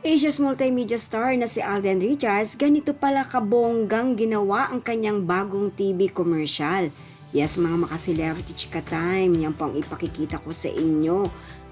Asia's multimedia star na si Alden Richards, ganito pala kabonggang ginawa ang kanyang bagong TV commercial. Yes, mga maka-celebrity chika time, yan po ang ipakikita ko sa inyo.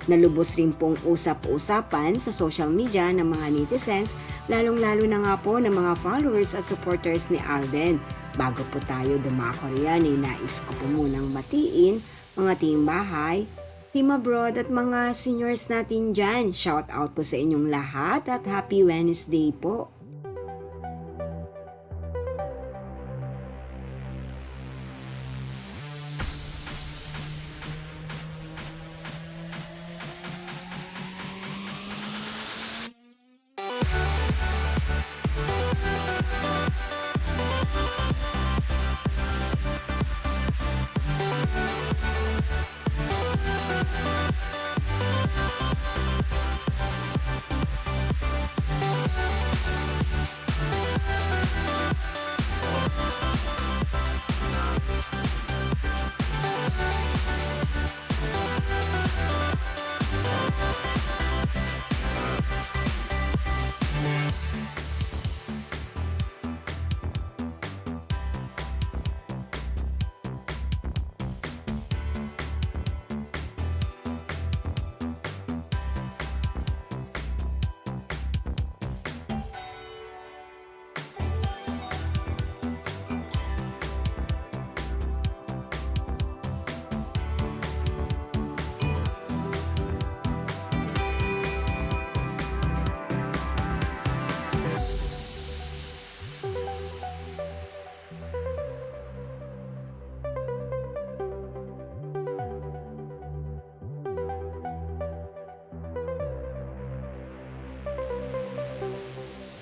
Nalubos rin pong usap-usapan sa social media ng mga netizens, lalong-lalo na nga po ng mga followers at supporters ni Alden. Bago po tayo dumako riyan, nais ko po munang batiin mga team bahay, team abroad at mga seniors natin dyan. Shout out po sa inyong lahat at happy Wednesday po.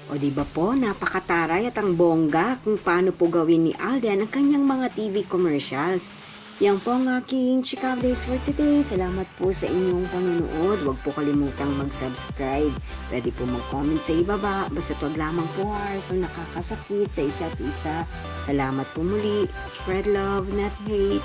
O di ba po, napakataray at ang bongga kung paano po gawin ni Alden ang kanyang mga TV commercials. Yan po ang aking chika updates for today. Salamat po sa inyong panonood. Huwag po kalimutang mag-subscribe. Pwede po mag-comment sa ibaba. Basta wag lamang po so nakakasakit sa isa't isa. Salamat po muli. Spread love, not hate.